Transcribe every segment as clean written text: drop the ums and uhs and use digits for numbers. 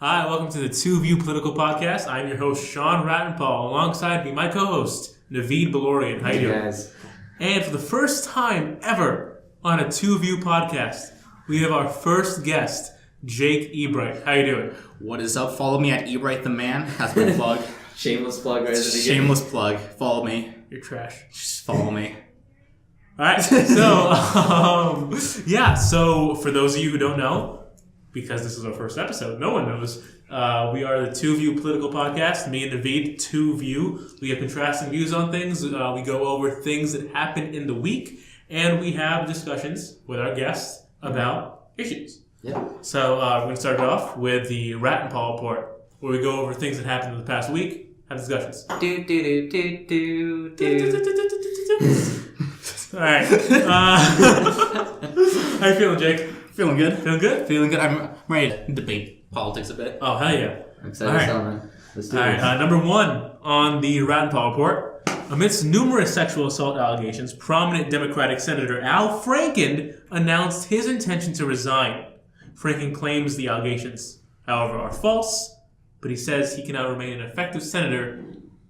Hi, welcome to the Two View Political Podcast. I'm your host, Sean Rattenpaul. Alongside me, my co-host, Naveed Balorian. How you doing? Guys. And for the first time ever on a Two View Podcast, we have our first guest, Jake Ebright. How you doing? What is up? Follow me at Ebright the Man. That's my plug. Shameless plug right at the beginning. Shameless plug. Follow me. You're trash. Just follow me. Alright, so for those of you who don't know, because this is our first episode, no one knows, we are the Two View Political Podcast. Me and Naveed, Two View. We have contrasting views on things. We go over things that happen in the week, and we have discussions with our guests about issues. Yeah. So we're going to start it off with the Rattenpaul Report, where we go over things that happened in the past week, have discussions. Do. All right. How you feeling, Jake? Feeling good? Feeling good? Feeling good. I'm ready to debate politics a bit. Oh, hell yeah. I'm excited to tell, man. Let's do All this. right. Number one on the Rattenpaul Report. Amidst numerous sexual assault allegations, prominent Democratic Senator Al Franken announced his intention to resign. Franken claims the allegations, however, are false, but he says he cannot remain an effective senator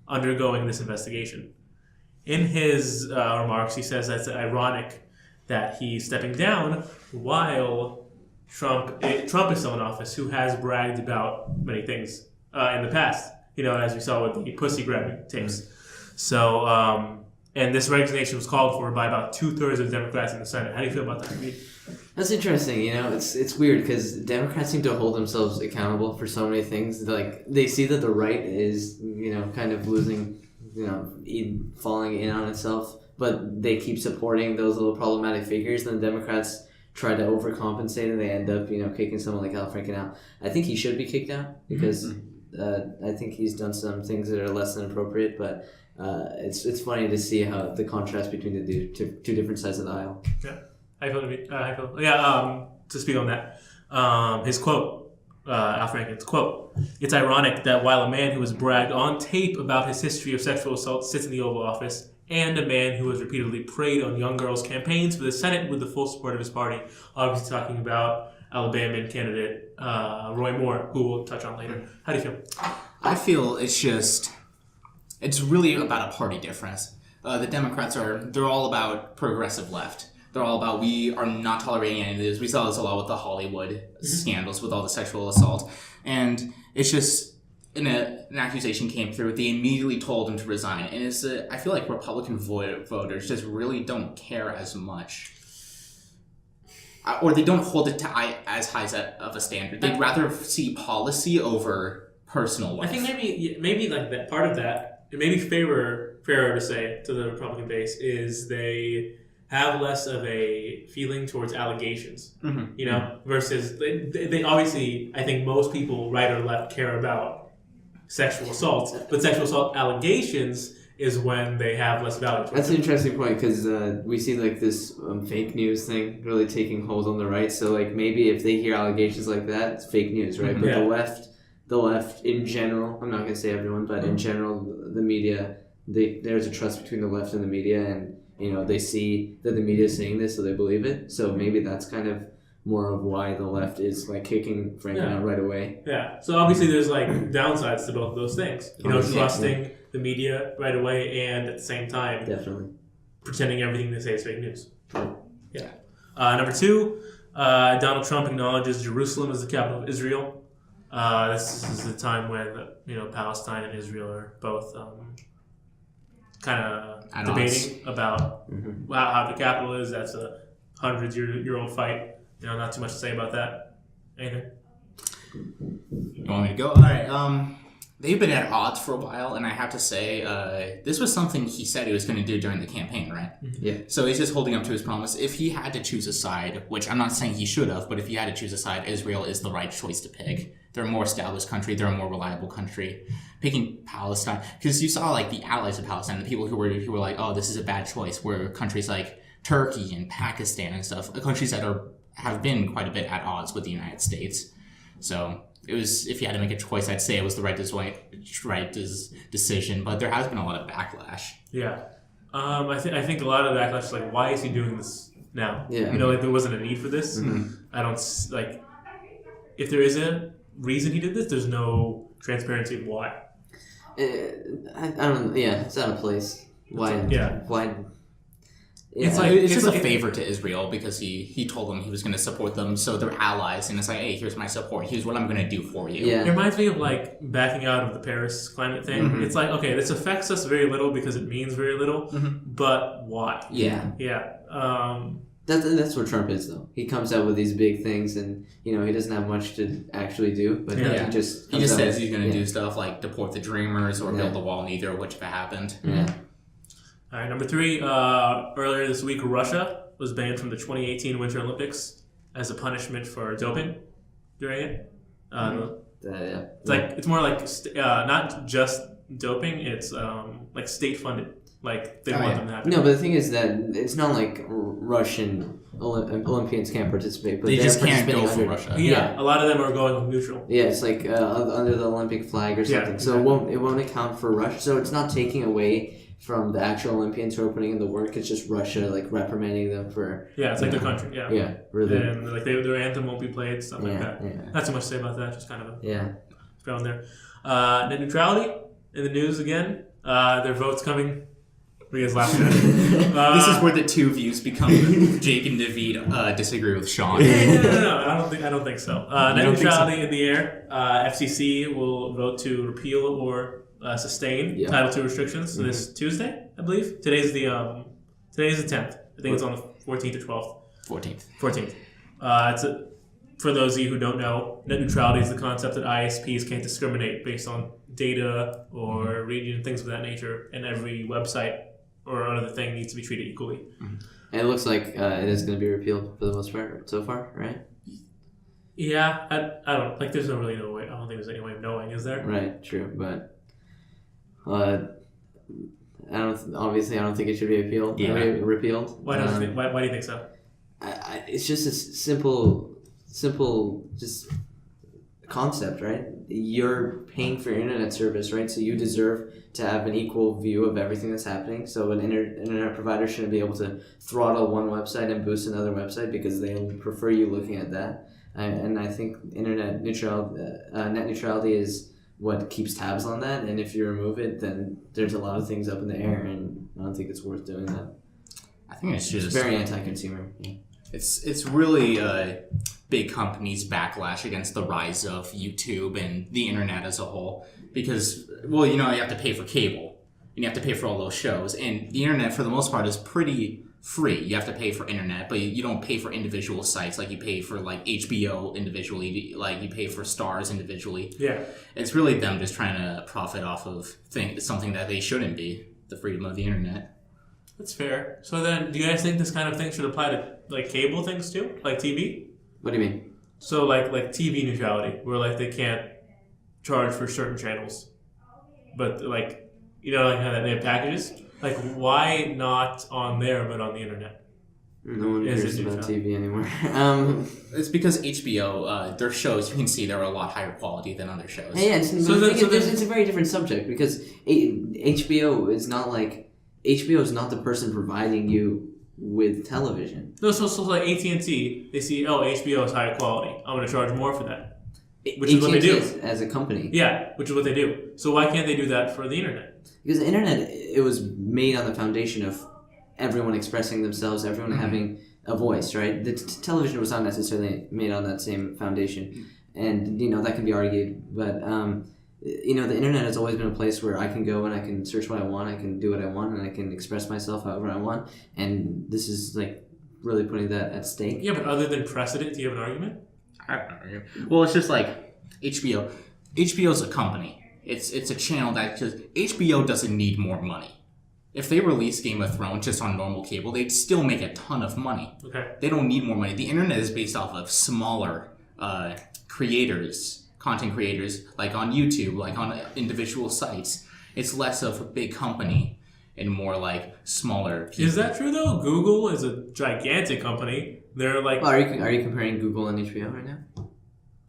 undergoing this investigation. In his remarks, he says that's ironic that he's stepping down while Trump is still in office, who has bragged about many things in the past, as we saw with the pussy grabbing tapes. So, and this resignation was called for by about 2/3 of the Democrats in the Senate. How do you feel about that? That's interesting. It's weird because Democrats seem to hold themselves accountable for so many things. Like, they see that the right is, kind of losing, falling in on itself, but they keep supporting those little problematic figures. And the Democrats try to overcompensate, and they end up, kicking someone like Al Franken out. I think he should be kicked out because I think he's done some things that are less than appropriate. But it's funny to see how the contrast between the two different sides of the aisle. Yeah. How you feel? Yeah. To speak on that, his quote. Al Franken's quote, "It's ironic that while a man who has bragged on tape about his history of sexual assault sits in the Oval Office, and a man who has repeatedly preyed on young girls' campaigns for the Senate with the full support of his party," obviously talking about Alabama candidate Roy Moore, who we'll touch on later. How do you feel? I feel it's really about a party difference. The Democrats they're all about progressive left. They're all about, we are not tolerating any of this. We saw this a lot with the Hollywood scandals with all the sexual assault. And it's just, an accusation came through, they immediately told him to resign. And I feel like Republican voters just really don't care as much. Or they don't hold it to as high of a standard. They'd rather see policy over personal life. I think maybe like that part of that, it may be fairer to say to the Republican base, is they have less of a feeling towards allegations, versus they obviously, I think most people, right or left, care about sexual assault, but sexual assault allegations is when they have less value. That's an interesting point because we see like this fake news thing really taking hold on the right. So like maybe if they hear allegations like that, it's fake news, right? But the left in general, I'm not going to say everyone, but in general, the media, there's a trust between the left and the media, and they see that the media is saying this, so they believe it. So maybe that's kind of more of why the left is like kicking Franken out right away. Yeah. So obviously there's like downsides to both of those things. Trusting the media right away, and at the same time, definitely pretending everything they say is fake news. Yeah. Number two, Donald Trump acknowledges Jerusalem as the capital of Israel. This is the time when Palestine and Israel are both kind of debating about how the capital is. That's a hundreds-year-old fight. Not too much to say about that. Anything? You want me to go? All right. They've been at odds for a while, and I have to say, this was something he said he was going to do during the campaign, right? Yeah. So he's just holding up to his promise. If he had to choose a side, which I'm not saying he should have, but if he had to choose a side, Israel is the right choice to pick. They're a more established country. They're a more reliable country. Picking Palestine, because you saw like the allies of Palestine, the people who were like, oh, this is a bad choice, were countries like Turkey and Pakistan and stuff, countries that have been quite a bit at odds with the United States. So it was, if you had to make a choice, I'd say it was the right decision, but there has been a lot of backlash. Yeah. I think a lot of backlash is like, why is he doing this now? Yeah. Like there wasn't a need for this. I don't, like, if there isn't, reason he did this. There's no transparency of why. I don't know. Yeah, it's out of place. Why? Yeah. Why? It's like it's just a favor to Israel because he told them he was going to support them, so they're allies, and it's like, hey, here's my support. Here's what I'm going to do for you. Yeah. It reminds me of like backing out of the Paris climate thing. Mm-hmm. It's like, okay, this affects us very little because it means very little, but why? Yeah. Yeah. That's what Trump is, though. He comes out with these big things, and he doesn't have much to actually do, but Yeah. he just says he's going to do stuff like deport the Dreamers or build the wall, neither of which have happened. Yeah. All right, number 3. Earlier this week, Russia was banned from the 2018 Winter Olympics as a punishment for doping during it. It's like it's more like not just doping; it's like state funded. Like they want them to have it. No, but the thing is that it's not like Russian Olympians can't participate, but They they're just can't go participating for Russia. Yeah, a lot of them are going neutral. Yeah, it's like under the Olympic flag or something. Yeah, So it won't account for Russia. So it's not taking away from the actual Olympians who are putting in the work. It's just Russia like reprimanding them for. Yeah, it's like their country. Yeah. Yeah, really. And like their anthem won't be played, stuff like that. Yeah. Not too much to say about that. Just kind of thrown there. Net neutrality in the news again. Their votes coming. What are you guys laughing at? This is where the two views become Jake and David disagree with Sean. No. I don't think so. Net don't think so? neutrality in the air. FCC will vote to repeal or sustain Title II restrictions this Tuesday, I believe. Today's the 10th. I think it's on the 14th or 12th. 14th. For those of you who don't know, net neutrality is the concept that ISPs can't discriminate based on data or region, things of that nature, and every website or other thing needs to be treated equally. And it looks like it is going to be repealed for the most part so far, right? Yeah, I don't like. There's no way. I don't think there's any way of knowing, is there? Right, true, but I don't think it should be repealed. Repealed. Why do you think so? It's just a simple just concept, right? You're paying for your internet service, right? So you deserve to have an equal view of everything that's happening. So an internet provider shouldn't be able to throttle one website and boost another website because they prefer you looking at that. And I think net neutrality is what keeps tabs on that. And if you remove it, then there's a lot of things up in the air, and I don't think it's worth doing that. I think it's just very anti-consumer. Yeah. It's really big companies' backlash against the rise of YouTube and the internet as a whole. Because, well, you have to pay for cable, and you have to pay for all those shows. And the internet, for the most part, is pretty free. You have to pay for internet, but you don't pay for individual sites like you pay for like HBO individually, like you pay for Stars individually. Yeah. It's really them just trying to profit off of something that they shouldn't be, the freedom of the internet. That's fair. So then, do you guys think this kind of thing should apply to like cable things too, like TV? What do you mean? So like TV neutrality, where like they can't charge for certain channels, but like like how they have packages. Like why not on there but on the internet? No one cares about TV anymore. It's because HBO, their shows, you can see they're a lot higher quality than other shows. Yeah, it's a very different subject because HBO is not the person providing you with television. No, so like AT&T, they see, HBO is higher quality. I'm going to charge more for that. Which is what they do. As a company. Yeah, which is what they do. So why can't they do that for the internet? Because the internet, it was made on the foundation of everyone expressing themselves, everyone having a voice, right? The television was not necessarily made on that same foundation. And, that can be argued. But, the internet has always been a place where I can go and I can search what I want, I can do what I want, and I can express myself however I want. And this is, really putting that at stake. Yeah, but other than precedent, do you have an argument? I don't know. Well, it's just like HBO. HBO's a company. It's a channel that just HBO doesn't need more money. If they release Game of Thrones just on normal cable, they'd still make a ton of money. Okay. They don't need more money. The internet is based off of smaller content creators, like on YouTube, like on individual sites. It's less of a big company and more like smaller people. Is that true though? Google is a gigantic company. They're like. Well, are you comparing Google and HBO right now?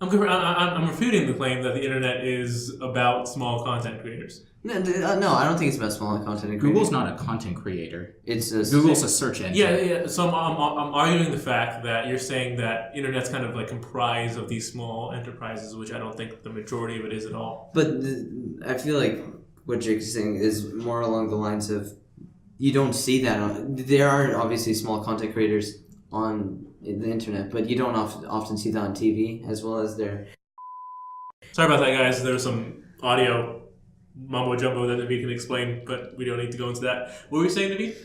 I'm refuting the claim that the internet is about small content creators. No, I don't think it's about small content creators. Google's not a content creator. Google's a search engine. Yeah. So I'm arguing the fact that you're saying that internet's kind of like comprised of these small enterprises, which I don't think the majority of it is at all. But I feel like what Jake's saying is more along the lines of you don't see that. There are obviously small content creators on the internet, but you don't often see that on TV as well as there. Sorry about that, guys. There's some audio mumbo jumbo that Naveed can explain, but we don't need to go into that. What were you saying, Naveed?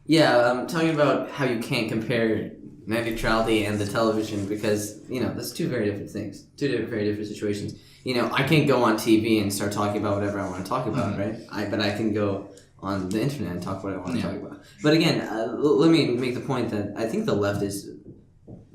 Yeah, I'm talking about how you can't compare net neutrality and the television because, that's two very different things. Very different situations. I can't go on TV and start talking about whatever I want to talk about, right? But I can go on the internet and talk what I want to talk about. But again, let me make the point that I think the left is,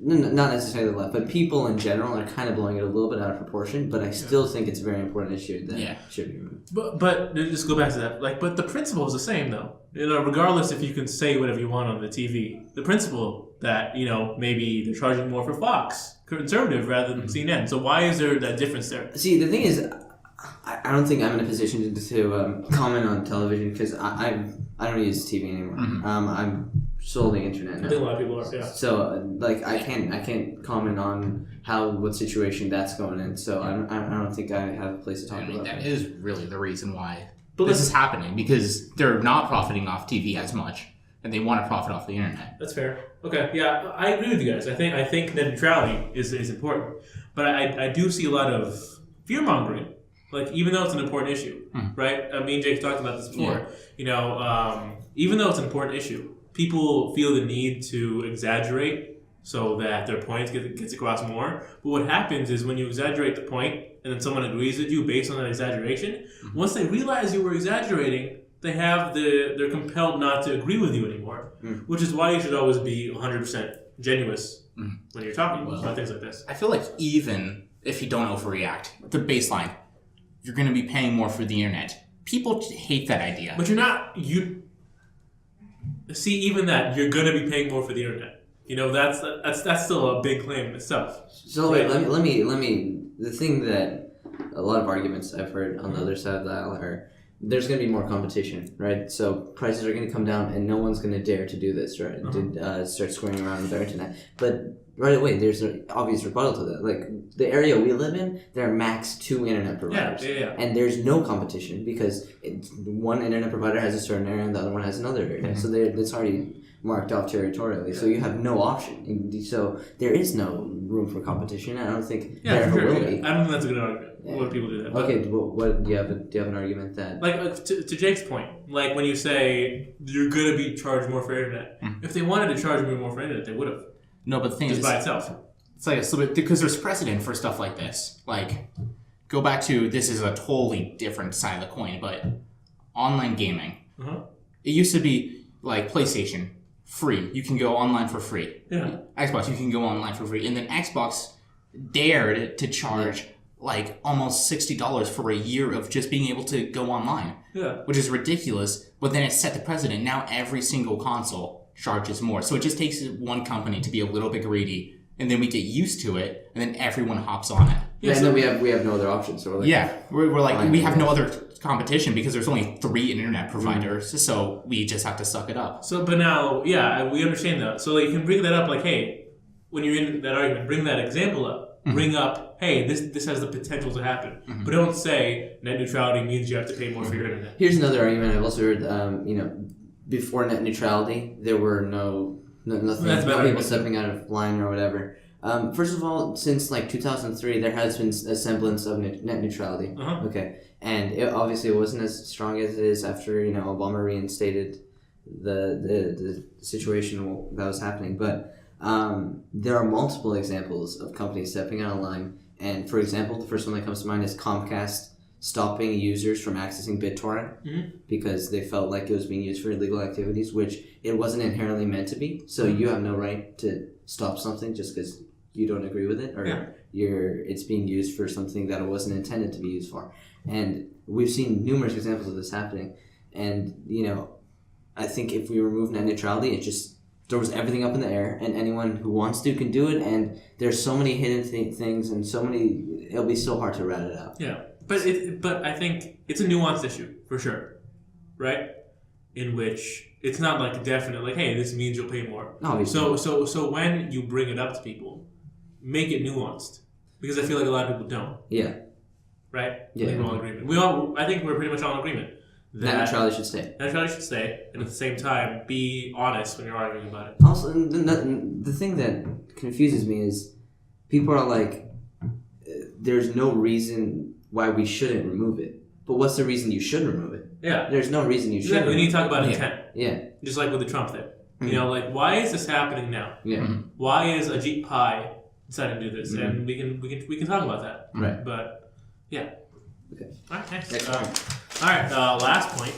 not necessarily the left, but people in general are kind of blowing it a little bit out of proportion, but I still think it's a very important issue that should be removed. But just go back to that. But the principle is the same, though. Regardless if you can say whatever you want on the TV, the principle that, maybe they're charging more for Fox, conservative, rather than CNN. So why is there that difference there? See, the thing is, I don't think I'm in a position to comment on television because I don't use TV anymore. Mm-hmm. I'm solely internet now. I think a lot of people are, yeah. So I can't comment on what situation that's going in. So I don't think I have a place to talk about that. Is really the reason why this is happening because they're not profiting off TV as much. And they want to profit off the internet. That's fair. Okay, yeah, I agree with you guys. I think net neutrality is important, but I do see a lot of fear mongering. Like even though it's an important issue, right? Me and Jake talked about this before. Yeah. Even though it's an important issue, people feel the need to exaggerate so that their point gets across more. But what happens is when you exaggerate the point and then someone agrees with you based on that exaggeration, once they realize you were exaggerating, they're compelled not to agree with you anymore, which is why you should always be 100% genuine when you're talking about things like this. I feel like even if you don't overreact, the baseline, you're going to be paying more for the internet. People hate that idea. But see, even that, you're going to be paying more for the internet. That's still a big claim in itself. So wait, let me. The thing that a lot of arguments I've heard on the other side of the aisle are there's going to be more competition, right? So prices are going to come down, and no one's going to dare to do this, right? To start squaring around with their internet. But right away, there's an obvious rebuttal to that. Like the area we live in, there are max 2 internet providers, and there's no competition because one internet provider has a certain area and the other one has another area. So it's already marked off territorially. So you have no option. So there is no room for competition. I don't think there ever will be. I don't think that's a good argument. When people do that. But, okay, well, what do you have an argument that to Jake's point, like when you say you're gonna be charged more for internet, if they wanted to charge me more for internet, they would have. No, but the thing is, by itself, it's like a little bit because there's precedent for stuff like this. Like, go back to this is a totally different side of the coin, but online gaming. It used to be like PlayStation free. You can go online for free. Yeah. Xbox, you can go online for free, and then Xbox dared to charge like almost $60 for a year of just being able to go online. Yeah. Which is ridiculous. But then it set the precedent. Now every single console charges more. So it just takes one company to be a little bit greedy, and then we get used to it, and then everyone hops on it. Yeah, and then we have no other options. So we're like we have no other competition because there's only 3 internet providers, so we just have to suck it up. So, but now, we understand that. So you can bring that up, like, hey, when you're in that argument, bring that example up. Bring up, hey, this has the potential to happen. But don't say net neutrality means you have to pay more for your internet. Here's another argument I've also heard. Before net neutrality, there were no people stepping out of line or whatever. First of all, since like 2003, there has been a semblance of net neutrality. Okay, and it wasn't as strong as it is after Obama reinstated the situation that was happening, but. There are multiple examples of companies stepping out of line, and for example, the first one that comes to mind is Comcast stopping users from accessing BitTorrent because they felt like it was being used for illegal activities, which it wasn't inherently meant to be. So you have no right to stop something just because you don't agree with it, or it's being used for something that it wasn't intended to be used for. And we've seen numerous examples of this happening. And I think if we remove net neutrality, it just throws everything up in the air, and anyone who wants to can do it, and there's so many hidden things and so many, it'll be so hard to rat it out. Yeah. But I think it's a nuanced issue for sure, right? In which it's not like definite, like, hey, this means you'll pay more. Obviously. So when you bring it up to people, make it nuanced, because I feel like a lot of people don't. Yeah. Right? Yeah. I think we're all in agreement. I think we're pretty much all in agreement. Net neutrality should stay. Net neutrality should stay, and at the same time, be honest when you're arguing about it. Also, the thing that confuses me is people are like, there's no reason why we shouldn't remove it. But what's the reason you should remove it? Yeah. There's no reason you should. Exactly. We need to talk about intent. Yeah. Just like with the Trump thing. You know, like, why is this happening now? Yeah. Why is Ajit Pai deciding to do this? And we can talk about that. Right. But yeah. Okay. All right. Next. Next point. All right. Last point.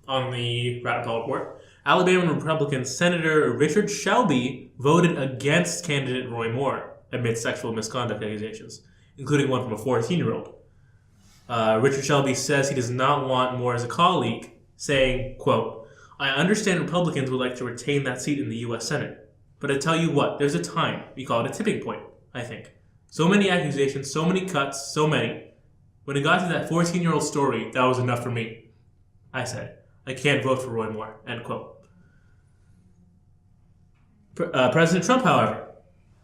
On the rat poll report, Alabama Republican Senator Richard Shelby voted against candidate Roy Moore amid sexual misconduct accusations, including one from a 14-year-old. Richard Shelby says he does not want Moore as a colleague, saying, quote, "I understand Republicans would like to retain that seat in the U.S. Senate, but I tell you what, there's a time, we call it a tipping point, I think. So many accusations, so many cuts, so many. When it got to that 14-year-old story, that was enough for me. I said, I can't vote for Roy Moore," end quote. President Trump, however,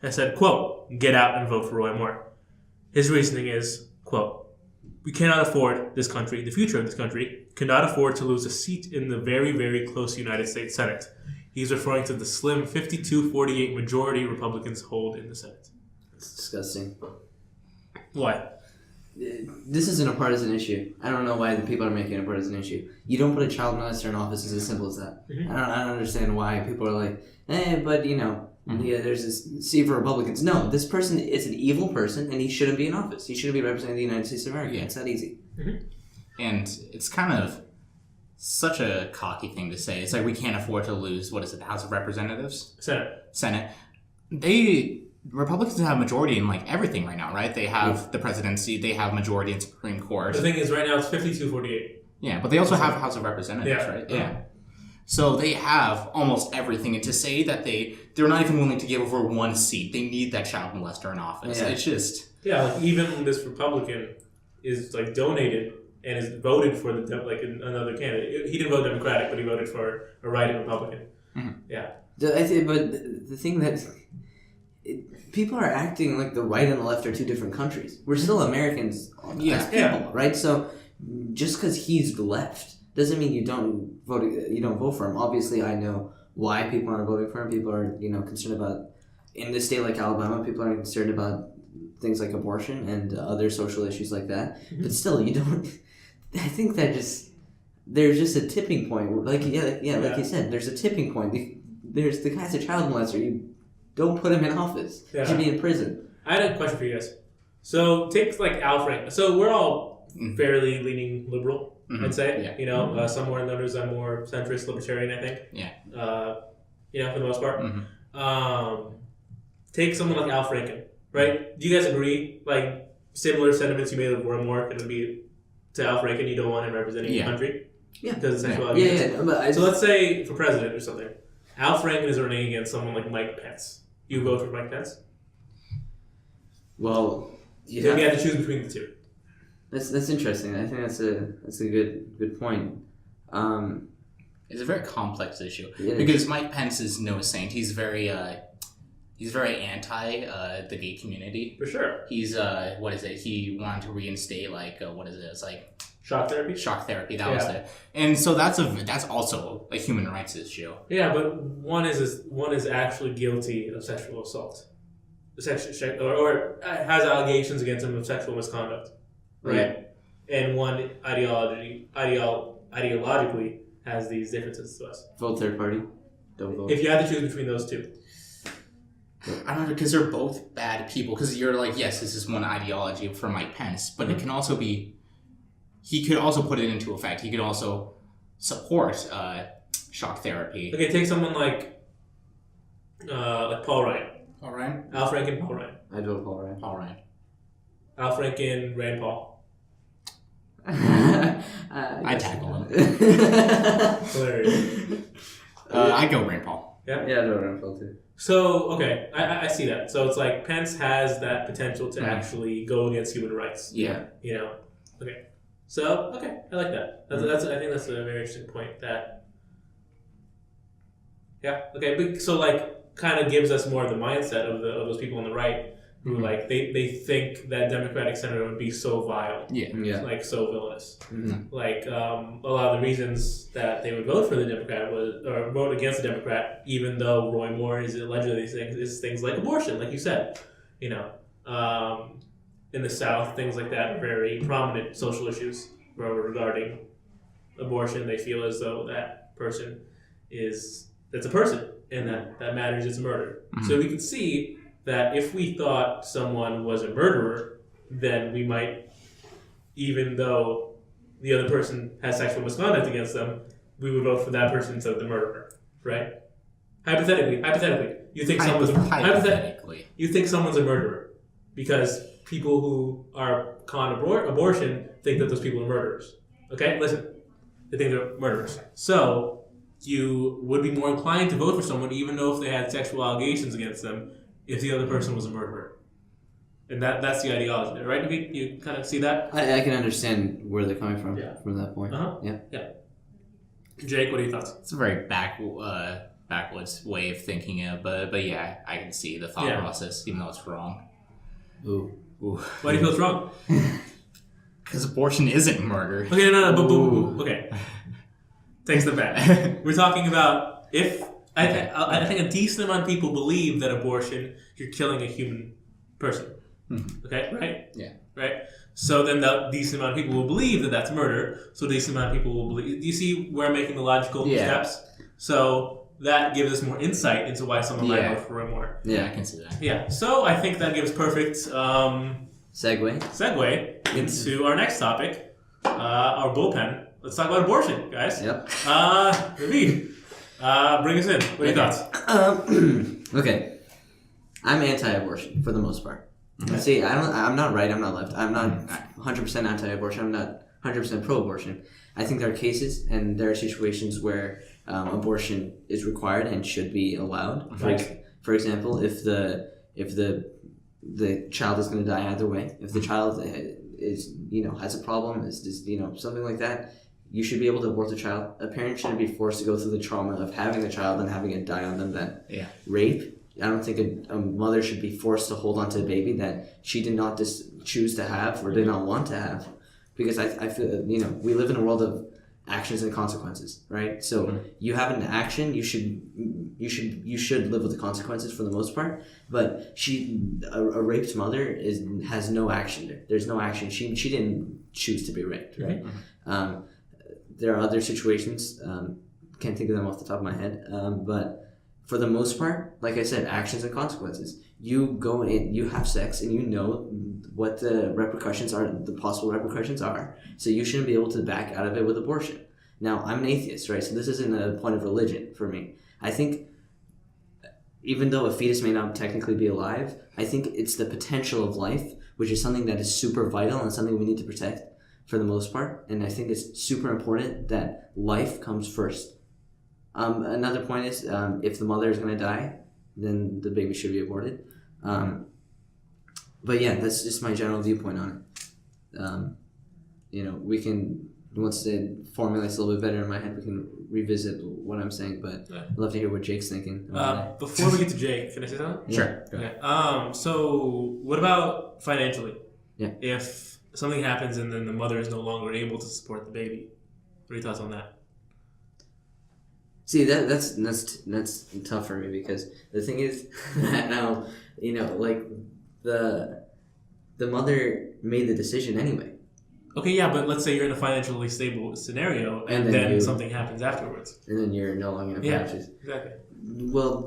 has said, quote, "Get out and vote for Roy Moore." His reasoning is, quote, "We cannot afford this country, the future of this country, cannot afford to lose a seat in the very, very close United States Senate." He's referring to the slim 52-48 majority Republicans hold in the Senate. It's disgusting. Why? This isn't a partisan issue. I don't know why the people are making it a partisan issue. You don't put a child molester in office. It's as simple as that. Mm-hmm. I don't understand why people are like, but yeah, there's this seat for Republicans. No, this person is an evil person, and he shouldn't be in office. He shouldn't be representing the United States of America. Yeah. It's that easy. Mm-hmm. And it's kind of such a cocky thing to say. It's like we can't afford to lose, what is it, the House of Representatives? Senate. Republicans have a majority in like everything right now, right? They have the presidency, they have majority in Supreme Court. The thing is, right now it's 52-48. Yeah, but they also have House of Representatives, right? Yeah. So they have almost everything, and to say that they're not even willing to give over one seat, they need that child molester in office. Yeah. It's just like even this Republican is like donated and is voted for another candidate. He didn't vote Democratic, but he voted for a write-in Republican. Mm-hmm. Yeah. But the thing that people are acting like the right and the left are two different countries. We're still Americans as people, right? So just because he's left doesn't mean you don't vote for him. Obviously, I know why people aren't voting for him. People are concerned about, in a state like Alabama, people are concerned about things like abortion and other social issues like that. Mm-hmm. But still, you don't. I think that there's just a tipping point. Like you said, there's a tipping point. There's the guy's a child molester. You don't put him in office. Yeah. He should be in prison. I had a question for you guys. So take like Al Franken. So we're all fairly leaning liberal, I'd say. Yeah. Somewhere in the others, I'm more centrist libertarian, I think. Yeah. For the most part. Mm-hmm. Take someone like Al Franken, right? Do you guys agree? Like similar sentiments you made with Roy Moore could be to Al Franken. You don't want him representing the country. Yeah. Because of sexuality. Yeah. So let's say for president or something, Al Franken is running against someone like Mike Pence. You vote for Mike Pence? Well, you have to choose between the two. That's interesting. I think that's a good point. It's a very complex issue Yeah. because Mike Pence is no saint. He's very anti the gay community. For sure. He's what is it? He wanted to reinstate what is it? It's like shock therapy. Shock therapy. That was it. And so that's also a human rights issue. Yeah, but one is actually guilty of sexual assault, or has allegations against him of sexual misconduct, right? Yeah. And one ideologically has these differences to us. Vote third party. Don't vote. If you had to choose between those two. I don't know, because they're both bad people. Because you're like, yes, this is one ideology for Mike Pence, but it can also be. He could also put it into effect. He could also support shock therapy. Okay, take someone like Paul Ryan. Paul Ryan? Al Franken, Paul Ryan. I'd vote Paul Ryan. Paul Ryan. Al Franken, Rand Paul. I'd tackle him. Hilarious. I'd go Rand Paul. Yeah? Yeah, that's what I'm felt too. So, okay, I see that. So it's like Pence has that potential to actually go against human rights. Yeah. You know? Okay. So, okay, I like that. That's I think that's a very interesting point that... Yeah, okay, but so like kind of gives us more of the mindset of those people on the right who like they think that Democratic senator would be so vile, like so villainous. Like a lot of the reasons that they would vote for the Democrat or vote against the Democrat, even though Roy Moore is allegedly things like abortion, like you said, you know, in the South, things like that are very prominent social issues regarding abortion. They feel as though that person that's a person, and that matters. It's murder. So we can see that if we thought someone was a murderer, then we might, even though the other person has sexual misconduct against them, we would vote for that person instead of the murderer, right? Hypothetically, you think you think someone's a murderer because people who are con abortion think that those people are murderers. Okay, listen, they think they're murderers. So you would be more inclined to vote for someone even though if they had sexual allegations against them, if the other person was a murderer. And that's the ideology there, right? You kind of see that? I can understand where they're coming from that point. Yeah. Jake, what are your thoughts? It's a very backwards way of thinking it, but yeah, I can see the thought process, even though it's wrong. Ooh. Why do you feel it's wrong? Because abortion isn't murder. Okay, no, but okay. Take the back. We're talking about if I think a decent amount of people believe that abortion, you're killing a human person. Okay, right? Yeah. Right? So then the decent amount of people will believe that that's murder. So a decent amount of people will believe. Do you see where I'm making the logical steps? So that gives us more insight into why someone might vote for Roy Moore. Yeah, I can see that. Yeah. So I think that gives perfect segue into our next topic, our bullpen. Let's talk about abortion, guys. Yep. David, bring us in. What are your thoughts? Okay. I'm anti-abortion for the most part. Okay. See, I'm not right. I'm not left. I'm not 100% anti-abortion. I'm not 100% pro-abortion. I think there are cases and there are situations where abortion is required and should be allowed. For example, if the child is going to die either way, if the child is has a problem, is something like that, you should be able to abort the child. A parent shouldn't be forced to go through the trauma of having a child and having it die on them. Rape. I don't think a mother should be forced to hold on to a baby that she did not choose to have or did not want to have, because I feel we live in a world of actions and consequences, right? So you have an action, you should live with the consequences for the most part. But a raped mother has no action there. There's no action. She didn't choose to be raped, right? There are other situations. Can't think of them off the top of my head, but. For the most part, like I said, actions and consequences. You go in, you have sex, and you know what the repercussions are, the possible repercussions are. So you shouldn't be able to back out of it with abortion. Now, I'm an atheist, right? So this isn't a point of religion for me. I think even though a fetus may not technically be alive, I think it's the potential of life, which is something that is super vital and something we need to protect for the most part. And I think it's super important that life comes first. Another point is if the mother is going to die, then the baby should be aborted. But yeah, that's just my general viewpoint on it. We can, once it formulates a little bit better in my head, we can revisit what I'm saying. But I'd love to hear what Jake's thinking. Before we get to Jake, can I say something? Sure. Okay. So what about financially? Yeah. If something happens and then the mother is no longer able to support the baby, what are your thoughts on that? See, that's tough for me, because the thing is that now, like the mother made the decision anyway. Okay, yeah, but let's say you're in a financially stable scenario and then something happens afterwards. And then you're no longer in a financial. Exactly. Well,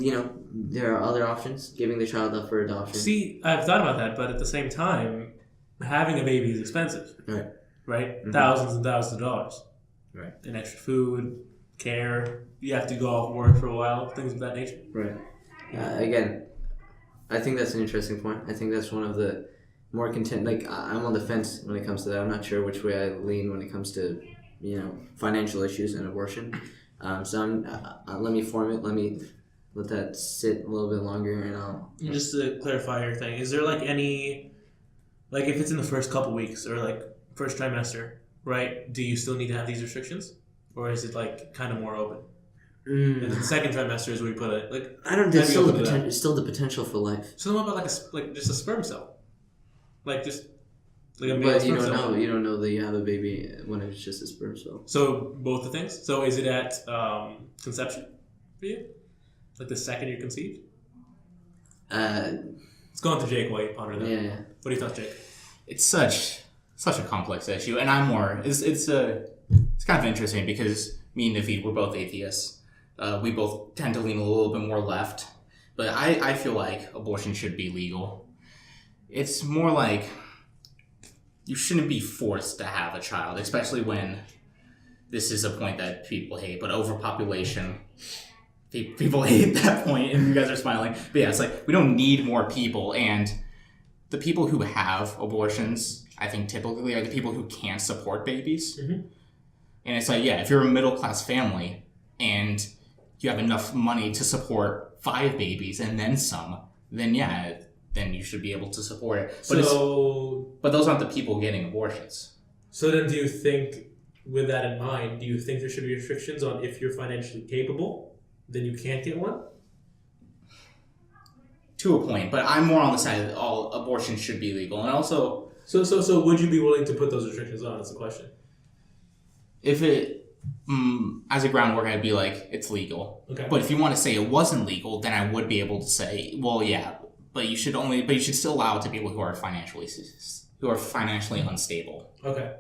there are other options, giving the child up for adoption. See, I've thought about that, but at the same time, having a baby is expensive. Right? Mm-hmm. Thousands and thousands of dollars. Right. And extra food, care, you have to go off work for a while, things of that nature. Right. Again, I think that's an interesting point. I think that's one of the more I'm on the fence when it comes to that. I'm not sure which way I lean when it comes to, financial issues and abortion. So let me let that sit a little bit longer, and I'll. Just to clarify your thing, is there like any, like if it's in the first couple weeks or like first trimester, right? Do you still need to have these restrictions, or is it like kind of more open? And then the second trimester is where you put it. Like I don't. There's still the potential. Still the potential for life. So then what about like just a sperm cell, like just like a male But sperm you don't cell? know. You don't know that you have a baby when it's just a sperm cell. So both the things. So is it at conception for you? Like the second you're conceived? Let's go on to Jake while you ponder that. Yeah. What do you thought, Jake? It's such a complex issue, and I'm more. It's kind of interesting because me and Naveed, we're both atheists. We both tend to lean a little bit more left, but I feel like abortion should be legal. It's more like you shouldn't be forced to have a child, especially when this is a point that people hate, but overpopulation. People hate that point, and you guys are smiling. But yeah, it's like we don't need more people, and the people who have abortions, I think typically are the people who can't support babies. Mm-hmm. And it's like, yeah, if you're a middle-class family and you have enough money to support 5 babies and then some, then yeah, then you should be able to support it. But but those aren't the people getting abortions. So then do you think, with that in mind, do you think there should be restrictions on if you're financially capable, then you can't get one? To a point, but I'm more on the side that all abortion should be legal. And also... So would you be willing to put those restrictions on? That's the question. If it, as a groundwork, I'd be like, it's legal. Okay. But if you want to say it wasn't legal, then I would be able to say, well, yeah, but you should still allow it to people who are financially unstable. Okay.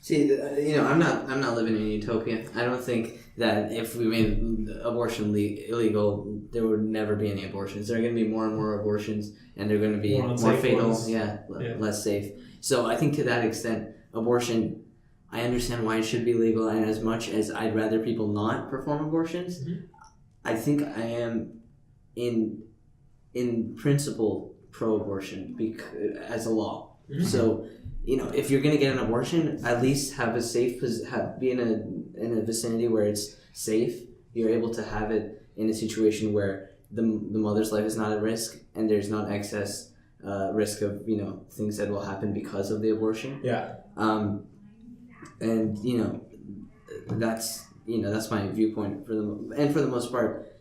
See, I'm not living in utopia. I don't think that if we made abortion illegal, there would never be any abortions. There are going to be more and more abortions, and they're going to be more fatal. Ones. Yeah, less safe. So I think to that extent, abortion. I understand why it should be legal, and as much as I'd rather people not perform abortions, mm-hmm. I think I am in principle pro-abortion as a law. Mm-hmm. So, if you're going to get an abortion, at least have a safe be in a vicinity where it's safe. You're able to have it in a situation where the mother's life is not at risk, and there's not excess risk of things that will happen because of the abortion. Yeah. And that's my viewpoint for the most part.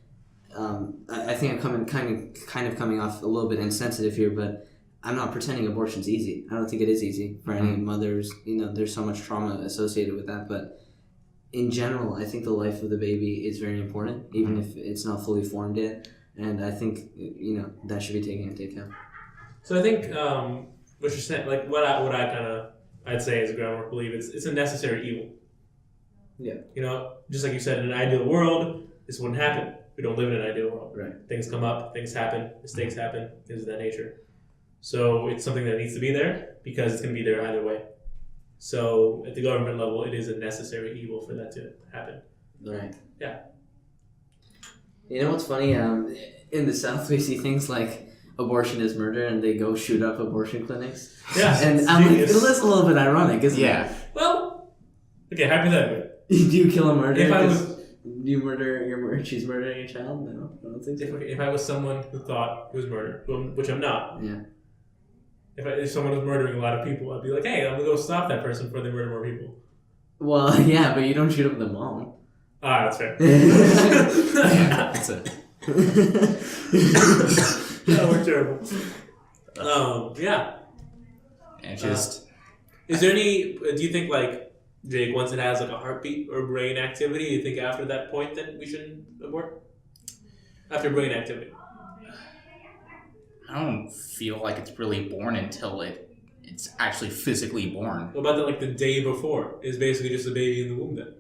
I think I'm kind of coming off a little bit insensitive here, but I'm not pretending abortion's easy. I don't think it is easy for any mothers. There's so much trauma associated with that, but in general, I think the life of the baby is very important, even if it's not fully formed yet. And I think that should be taken into account. So I think what you're saying, like what I'd say as a groundwork belief, it's a necessary evil. Yeah. Just like you said, in an ideal world, this wouldn't happen. We don't live in an ideal world. Right. Things come up, things happen, mistakes happen, things of that nature. So it's something that needs to be there because it's going to be there either way. So at the government level, it is a necessary evil for that to happen. Right. Yeah. You know what's funny? In the South, we see things like abortion is murder, and they go shoot up abortion clinics. Yeah, and I'm like, it's a little bit ironic, isn't it? Well, okay, hypothetically. Do you kill a murderer? Do you murder she's murdering your child? No, I don't think so. If I was someone who thought it was murder, which I'm not. Yeah. If someone was murdering a lot of people, I'd be like, hey, I'm gonna go stop that person before they murder more people. Well, yeah, but you don't shoot up the mom. Ah, that's fair. That's it. No, we're terrible. Yeah. And just... is there any... Do you think, like, Jake, once it has, like, a heartbeat or brain activity, you think after that point that we shouldn't abort? After brain activity. I don't feel like it's really born until it's actually physically born. What about, the day before? Is basically just a baby in the womb then?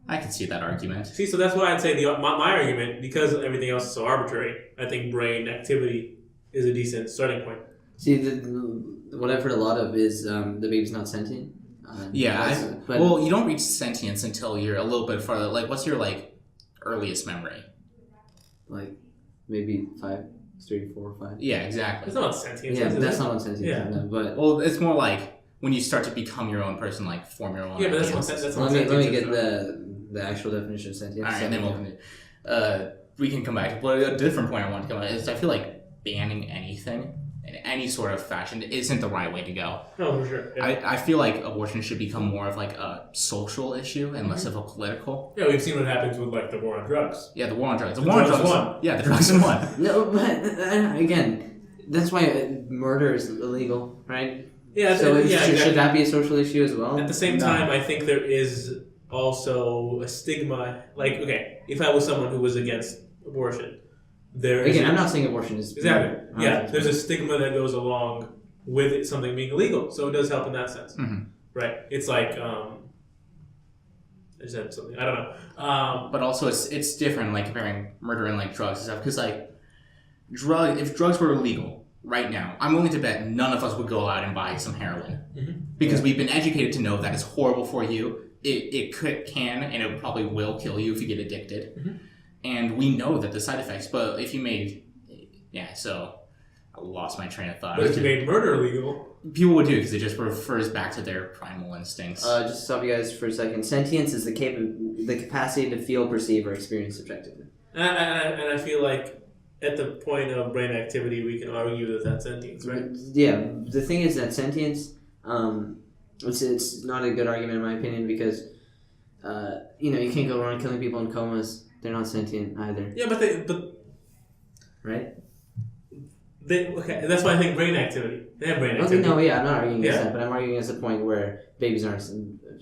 I can see that argument. See, so that's why I'd say my argument, because everything else is so arbitrary, I think brain activity is a decent starting point. See, what I've heard a lot of is the baby's not sentient. Well, you don't reach sentience until you're a little bit farther. Like, what's your, earliest memory? Like, maybe 3, 4, 5. Yeah, exactly. It's not sentience. Yeah, that's not what sentience is. Yeah. But... Well, it's more like when you start to become your own person, form your own Yeah, but ideas. that's not Let me get the actual definition of sentience. All right, and then we'll continue. we can come back to. But a different point I want to come back is I feel like banning anything in any sort of fashion isn't the right way to go. No, for sure. Yeah. I feel like abortion should become more of like a social issue and less of a political. Yeah, we've seen what happens with like the war on drugs. Yeah, the war on drugs. The war on drugs won. Yeah, the drugs won. No, but again, that's why murder is illegal, right? Yeah, So exactly. should that be a social issue as well? At the same time, I think there is also a stigma. Like, okay, if I was someone who was against abortion, there is I'm not saying abortion is exactly. Yeah, there's a stigma that goes along with it, something being illegal, so it does help in that sense, right? It's like I just had something I don't know, but also it's different, like comparing murder and like drugs and stuff, because like if drugs were illegal right now, I'm willing to bet none of us would go out and buy some heroin because we've been educated to know that it's horrible for you. It can and it probably will kill you if you get addicted, and we know that the side effects. But if you made, so I lost my train of thought. but if you made murder illegal, people would do it because it just refers back to their primal instincts. Just to stop you guys for a second. Sentience is the capacity to feel, perceive, or experience subjectively. and I feel like at the point of brain activity, we can argue that that's sentience, right? Yeah, the thing is that sentience, it's not a good argument in my opinion because, you can't go around killing people in comas. They're not sentient either. Yeah, but right? Okay, that's why I think brain activity. They have brain activity. No, I'm not arguing against that, but I'm arguing against the point where babies aren't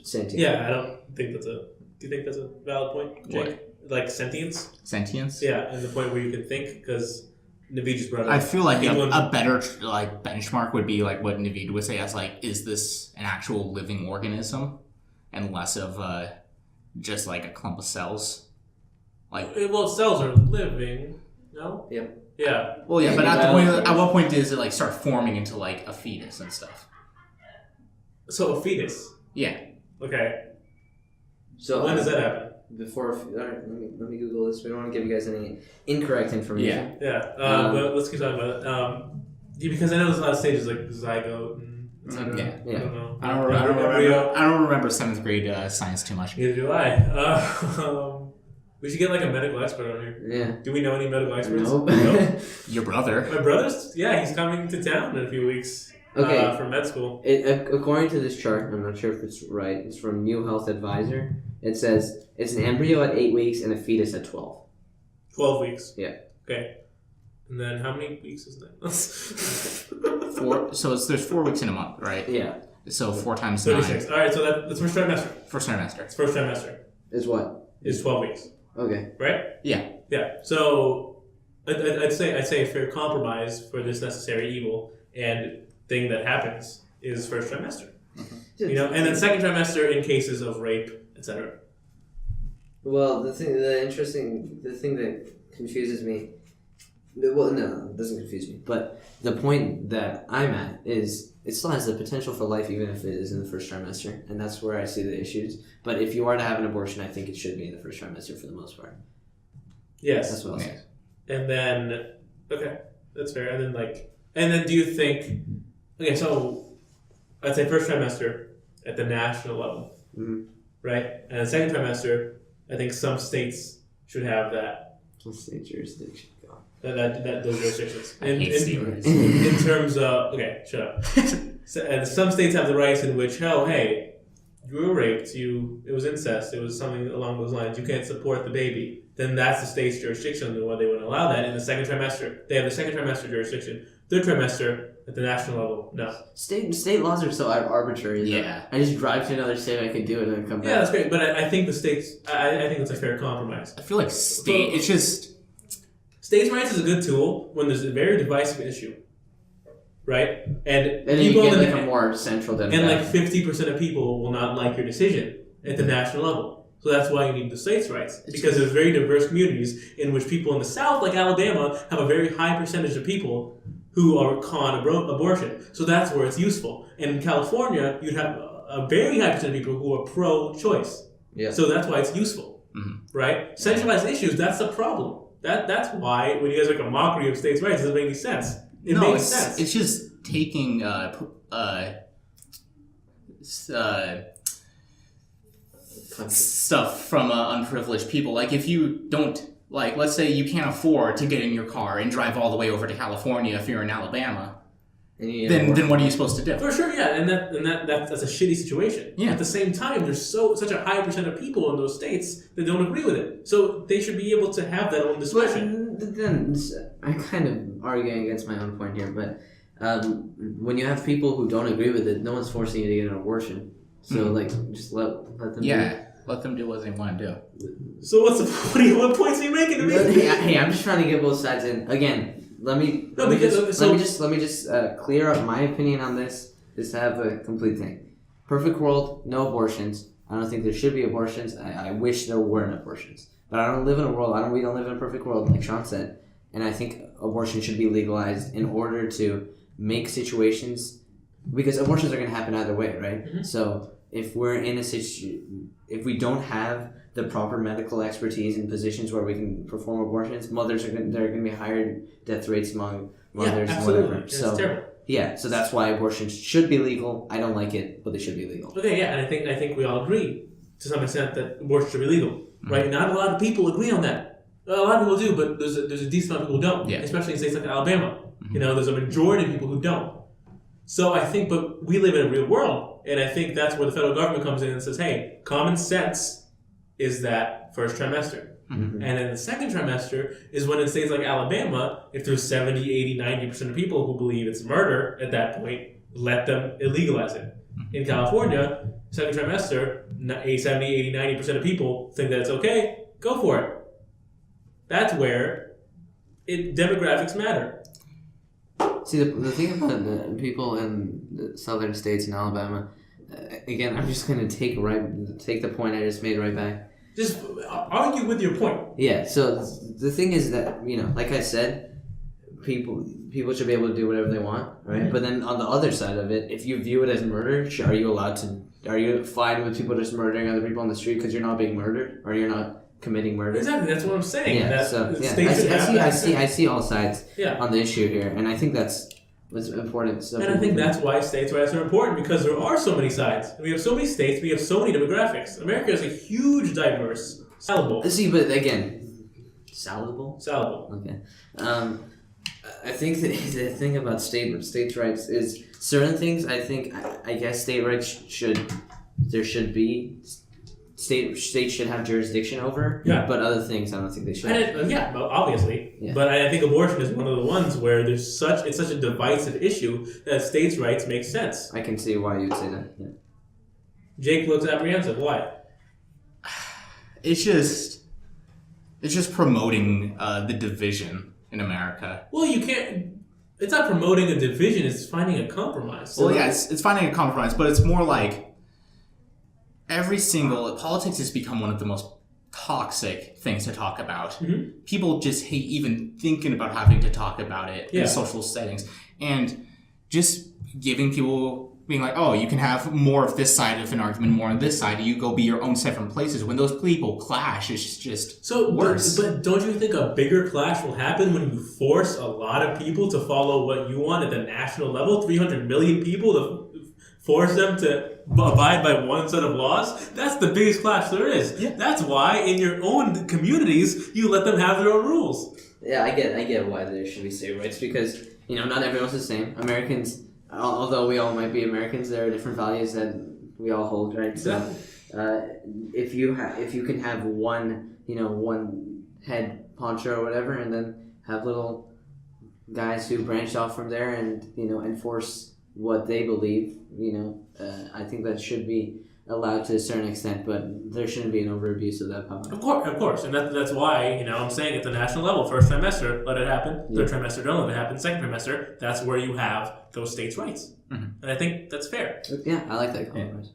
sentient. Yeah, I don't think that's a. Do you think that's a valid point, Jake? What? Like sentience? Sentience? Yeah, and the point where you can think, because Naveed just brought up. I feel like a better like benchmark would be like what Naveed would say as like, is this an actual living organism, and less of just like a clump of cells. Like, well, cells are living, no? Yep. Yeah. Well, yeah, but at what point does it like start forming into like a fetus and stuff? So a fetus. Yeah. Okay. So when does that happen? Before, all right, let me Google this. We don't want to give you guys any incorrect information. Yeah. But let's keep talking about it. Because I know there's a lot of stages like zygote and etc. Yeah. I don't know. I don't remember 7th grade science too much. Neither do I. We should get like a medical expert on here. Yeah. Do we know any medical experts? Nope. Your brother. My brother's, he's coming to town in a few weeks. Okay. For med school. According to this chart, I'm not sure if it's right. It's from New Health Advisor. It says it's an embryo at 8 weeks and a fetus at 12. 12 weeks. Yeah. Okay. And then how many weeks is that? 4. So there's 4 weeks in a month, right? Yeah. So 4 times 36. 9. All right. So that's first trimester. First trimester. It's first trimester. Is what? Is 12 weeks. Okay. Right. Yeah. Yeah. So I'd say a fair compromise for this necessary evil and thing that happens is first trimester. And then second trimester in cases of rape, etc. Well, the thing that confuses me, well, no, it doesn't confuse me, but the point that I'm at is it still has the potential for life even if it is in the first trimester, and that's where I see the issues. But if you are to have an abortion, I think it should be in the first trimester for the most part. Yes. That's what I'll say. And then, okay, that's fair. And then do you think, okay, so I'd say first trimester at the national level, right? And the second trimester, I think some states should have that. Some state jurisdiction. God. Those jurisdictions. In terms of, okay, shut up. And some states have the rights in which, hey, you were raped, it was incest, it was something along those lines, you can't support the baby. Then that's the state's jurisdiction and whether they would allow that in the second trimester. They have the second trimester jurisdiction. Third trimester at the national level, no. State laws are so arbitrary. Yeah. I just drive to another state, I can do it, and then come back. Yeah, that's great. But I think the states, I think it's a fair compromise. I feel like it's just... States' rights is a good tool when there's a very divisive issue. Right? And then you get like a more central and like 50% of people will not like your decision at the national level. So that's why you need the states' rights. Because there's very diverse communities in which people in the South, like Alabama, have a very high percentage of people who are con abortion. So that's where it's useful. And in California, you'd have a very high percentage of people who are pro-choice. Yeah. So that's why it's useful. Right? Centralized issues, that's the problem. That's why when you guys make a mockery of states' rights, it doesn't make any sense. It makes sense. It's just taking stuff from unprivileged people. Like if you don't Like, let's say you can't afford to get in your car and drive all the way over to California if you're in Alabama. Then what are you supposed to do? For sure, yeah, and that's a shitty situation. Yeah. At the same time, there's such a high percent of people in those states that don't agree with it. So they should be able to have that own discretion. But then I'm kind of arguing against my own point here, but when you have people who don't agree with it, no one's forcing you to get an abortion. So just let them. Yeah, let them do what they want to do. So what points are you making to me? Hey, I'm just trying to get both sides in. Again, let me just clear up my opinion on this. Just to have a complete thing. Perfect world, no abortions. I don't think there should be abortions. I wish there weren't abortions. But I don't live in a world. We don't live in a perfect world, like Sean said. And I think abortion should be legalized in order to make situations, because abortions are going to happen either way, right? Mm-hmm. So if we're in a situation, if we don't have the proper medical expertise in positions where we can perform abortions, there are going to be higher death rates among mothers and whatever. It's terrible. Yeah, so that's why abortions should be legal. I don't like it, but they should be legal. Okay, yeah, and I think we all agree to some extent that abortion should be legal, right? Not a lot of people agree on that. A lot of people do, but there's a decent amount of people who don't, especially in states like Alabama. Mm-hmm. There's a majority of people who don't. So I think, but we live in a real world, and I think that's where the federal government comes in and says, hey, common sense is that first trimester. Mm-hmm. And then the second trimester is when in states like Alabama, if there's 70, 80, 90% of people who believe it's murder at that point, let them illegalize it. Mm-hmm. In California, second trimester, 70, 80, 90% of people think that it's okay, go for it. That's where demographics matter. See, the thing about the people in the southern states in Alabama, again, I'm just going to take the point I just made right back. Just argue with your point. Yeah, so the thing is that, like I said, people should be able to do whatever they want, right? Mm-hmm. But then on the other side of it, if you view it as murder, are you fine with people just murdering other people on the street because you're not being murdered, or you're not committing murder? Exactly, that's what I'm saying. Yeah, I see all sides on the issue here, and I think that's what's important. So and I think that's why states' rights are important, because there are so many sides. We have so many states, we have so many demographics. America is a huge, diverse salad bowl. See, but again, salad bowl? Salad bowl. Okay. I think the thing about states' rights is certain things. I guess state rights should be. States should have jurisdiction over, but other things I don't think they should. Obviously. Yeah. But I think abortion is one of the ones where it's such a divisive issue that states' rights make sense. I can see why you'd say that. Yeah. Jake looks apprehensive. Why? It's just promoting the division in America. Well, you can't. It's not promoting a division. It's finding a compromise. So it's finding a compromise, but it's more like. Politics has become one of the most toxic things to talk about. Mm-hmm. People just hate even thinking about having to talk about it in social settings. And just giving people, being like, oh, you can have more of this side of an argument, more on this side, you go be your own separate places. When those people clash, it's just worse. But don't you think a bigger clash will happen when you force a lot of people to follow what you want at the national level? 300 million people to force them to abide by one set of laws? That's the biggest clash there is. Yeah. That's why in your own communities you let them have their own rules. Yeah, I get why there should be state rights, because not everyone's the same. Americans, although we all might be Americans, there are different values that we all hold, right? Exactly. So if you can have one head poncho or whatever, and then have little guys who branch off from there and enforce what they believe, I think that should be allowed to a certain extent, but there shouldn't be an over-abuse of that power. Of course, and that's why, I'm saying at the national level, first trimester, let it happen, third trimester, don't let it happen, second trimester, that's where you have those states' rights. Mm-hmm. And I think that's fair. Yeah, I like that compromise.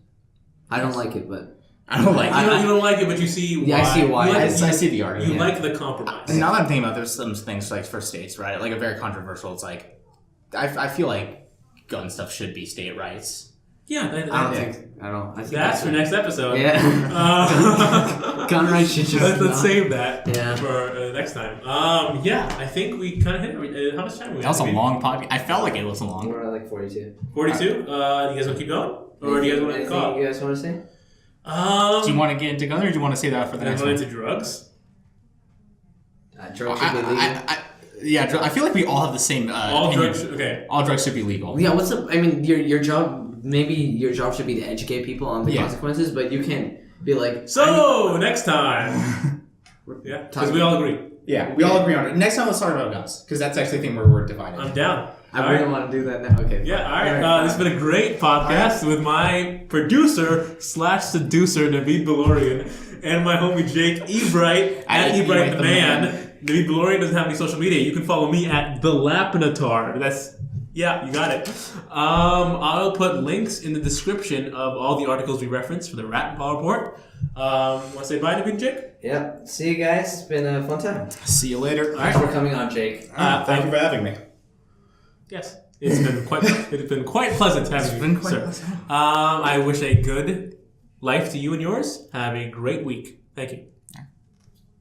I don't like it, but... I don't like it. You don't like it, but you see why. Yeah, I see why. I see the argument. You like the compromise. And now that I'm thinking about it, there's some things like for states, right? Like a very controversial, it's like, I feel like gun stuff should be state rights. Yeah, I think that's for next episode. Yeah, gun rights should just. Let's save that for next time. I think we kind of hit. How much time? That was a long podcast. I felt like it was long. We're at like 42. 42. You guys want to keep going, or do you guys want to call? You guys want to say? Do you want to get into gun, or do you want to say that for the next one? Into drugs? Drugs should be legal. Yeah, I feel like we all have the same. All opinion. drugs. Okay. All drugs should be legal. Yeah, what's up? I mean, your job. Maybe your job should be to educate people on the consequences, but you can't be like. So next time. Yeah, because we all agree. Yeah, we all agree on it. Next time, let's talk about guns, because that's actually the thing where we're divided. I'm down. I really want to do that now. Okay. Yeah, all right. This has been a great podcast with my producer / seducer, Naveed Belorian, and my homie Jake Ebright at Ebright the Man. Naveed Belorian doesn't have any social media. You can follow me at The Lapinatar. Yeah, you got it. I'll put links in the description of all the articles we referenced for the Rat and Paw Report. Want to say bye, Naveed and Jake? Yep. See you guys. It's been a fun time. See you later. Thanks for coming on, Jake. Thank you for having me. Yes, it's been quite pleasant having you, sir. I wish a good life to you and yours. Have a great week. Thank you.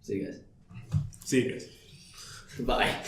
See you guys. See you guys. Bye.